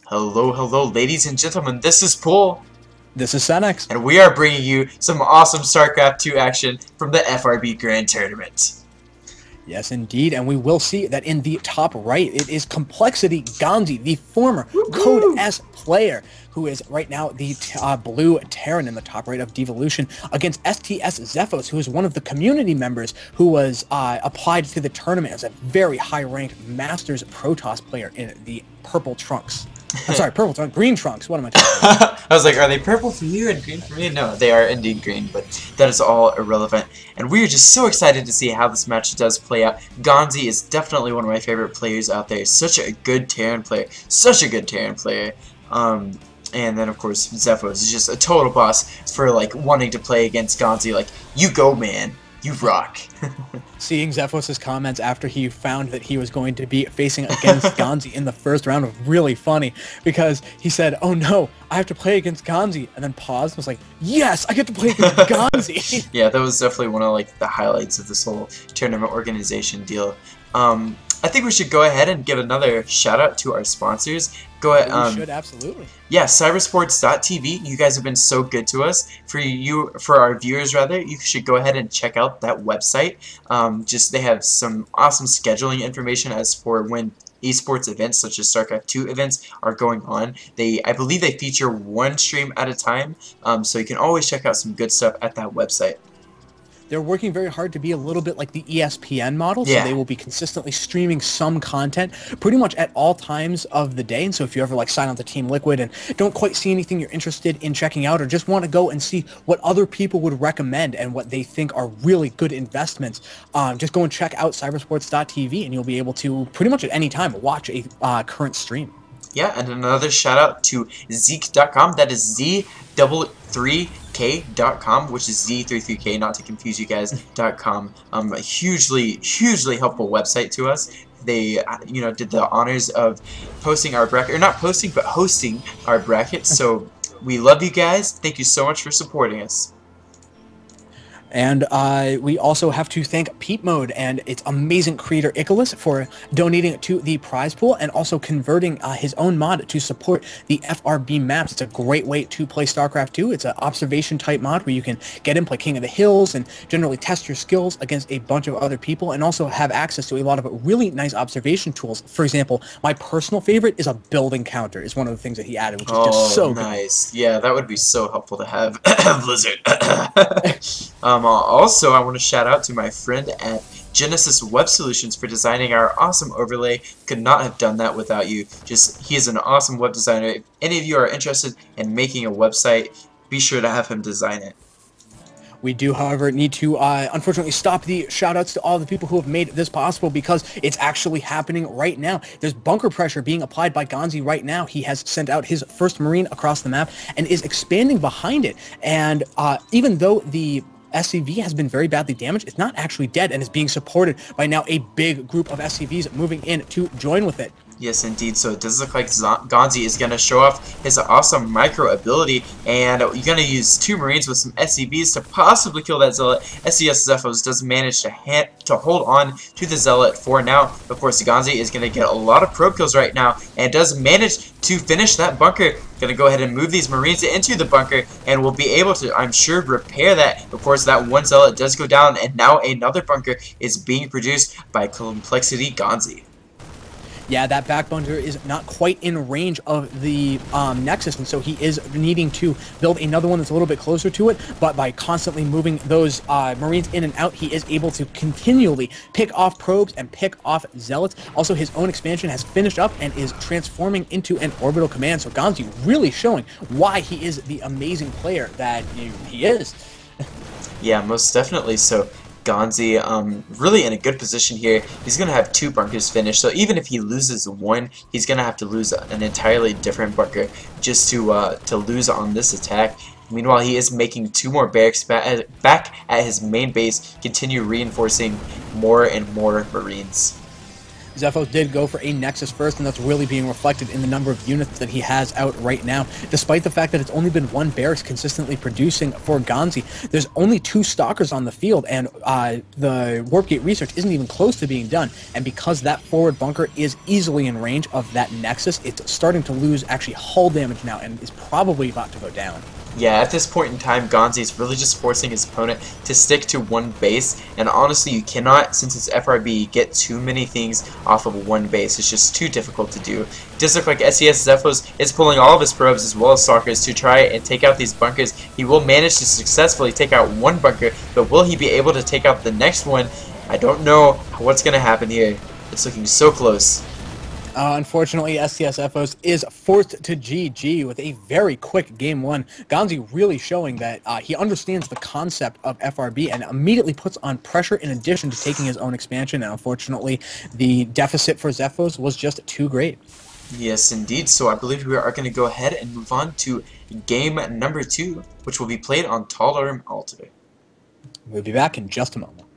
Hello, ladies and gentlemen, this is Paul, This is stsZephos. and we are bringing you some awesome StarCraft 2 action from the FRB Grand Tournament. Yes, indeed, and we will see that in the top right, it is coLGanZi, the former Code S player, who is right now the blue Terran in the top right of Devolution, against stsZephos, who is one of the community members who was applied to the tournament as a very high-ranked Masters Protoss player in the purple trunks. I'm sorry, purple trunks, green trunks. What am I talking about? I was like, are they purple for you and green for me? No, they are indeed green, but that is all irrelevant. And we are just so excited to see how this match does play out. GanZi is definitely one of my favorite players out there. Such a good Terran player. Such a good Terran player. And then, of course, Zephos is just a total boss for, like, wanting to play against GanZi. Like, you go, man. You rock. Seeing Zephos' comments after he found that he was going to be facing against GanZi in the first round was really funny, because he said, "Oh no, I have to play against GanZi," and then paused and was like, "Yes, I get to play against GanZi." Yeah, that was definitely one of like the highlights of this whole tournament organization deal. I think we should go ahead and give another shout out to our sponsors. Go ahead. We should, absolutely. Yeah, cybersports.tv. You guys have been so good to us. For our viewers rather, you should go ahead and check out that website. They have some awesome scheduling information as for when esports events such as StarCraft 2 events are going on. I believe they feature one stream at a time, so you can always check out some good stuff at that website. They're working very hard to be a little bit like the ESPN model, Yeah. so they will be consistently streaming some content pretty much at all times of the day. And so if you ever like sign on to Team Liquid and don't quite see anything you're interested in checking out, or just want to go and see what other people would recommend and what they think are really good investments, just go and check out cybersports.tv, and you'll be able to pretty much at any time watch a current stream. Yeah, and another shout out to Zeek.com. That is Z33K.com, which is Z33K, not to confuse you guys.com. A hugely helpful website to us. They, did the honors of posting our bracket, or not posting, but hosting our bracket. So we love you guys. Thank you so much for supporting us. And we also have to thank Peep Mode and its amazing creator Icarus for donating to the prize pool and also converting his own mod to support the FRB maps. It's a great way to play StarCraft 2. It's an observation type mod where you can get in, play King of the Hills, and generally test your skills against a bunch of other people, and also have access to a lot of really nice observation tools. For example, my personal favorite is a building counter. Is one of the things that he added, which is just so nice. Good. Yeah, that would be so helpful to have. Blizzard. Also, I want to shout out to my friend at Genesis Web Solutions for designing our awesome overlay. Could not have done that without you. He is an awesome web designer. If any of you are interested in making a website, be sure to have him design it. We do, however, need to, unfortunately, stop the shout-outs to all the people who have made this possible, because it's actually happening right now. There's bunker pressure being applied by GanZi right now. He has sent out his first Marine across the map and is expanding behind it. And even though the SCV has been very badly damaged, it's not actually dead and is being supported by now a big group of SCVs moving in to join with it. Yes, indeed. So it does look like GanZi is going to show off his awesome micro ability, and you're going to use 2 Marines with some SCVs to possibly kill that Zealot. stsZephos does manage to hold on to the Zealot for now. Of course, GanZi is going to get a lot of probe kills right now, and does manage to finish that bunker. Going to go ahead and move these Marines into the bunker, and will be able to, I'm sure, repair that. Of course, that one Zealot does go down, and now another bunker is being produced by coLGanZi. Yeah, that back bunker is not quite in range of the Nexus, and so he is needing to build another one that's a little bit closer to it, but by constantly moving those Marines in and out, he is able to continually pick off probes and pick off Zealots. Also, his own expansion has finished up and is transforming into an orbital command, so GanZi really showing why he is the amazing player that he is. Yeah, most definitely so. GanZi really in a good position here. He's going to have 2 bunkers finished, so even if he loses one, he's going to have to lose an entirely different bunker just to lose on this attack. Meanwhile, he is making 2 more barracks back at his main base, continue reinforcing more and more Marines. Zephos did go for a Nexus first, and that's really being reflected in the number of units that he has out right now. Despite the fact that it's only been one barracks consistently producing for GanZi, there's only 2 stalkers on the field, and the warp gate research isn't even close to being done. And because that forward bunker is easily in range of that Nexus, it's starting to lose actually hull damage now, and is probably about to go down. Yeah, at this point in time, GanZi is really just forcing his opponent to stick to one base, and honestly, you cannot, since it's FRB, get too many things off of one base. It's just too difficult to do. It does look like stsZephos is pulling all of his probes as well as stalkers to try and take out these bunkers. He will manage to successfully take out one bunker, but will he be able to take out the next one? I don't know what's going to happen here. It's looking so close. Unfortunately, stsZephos is forced to GG with a very quick game 1. GanZi really showing that he understands the concept of FRB and immediately puts on pressure in addition to taking his own expansion. And unfortunately, the deficit for Zephos was just too great. Yes, indeed. So I believe we are going to go ahead and move on to game number 2, which will be played on Tall Arm Altar. We'll be back in just a moment.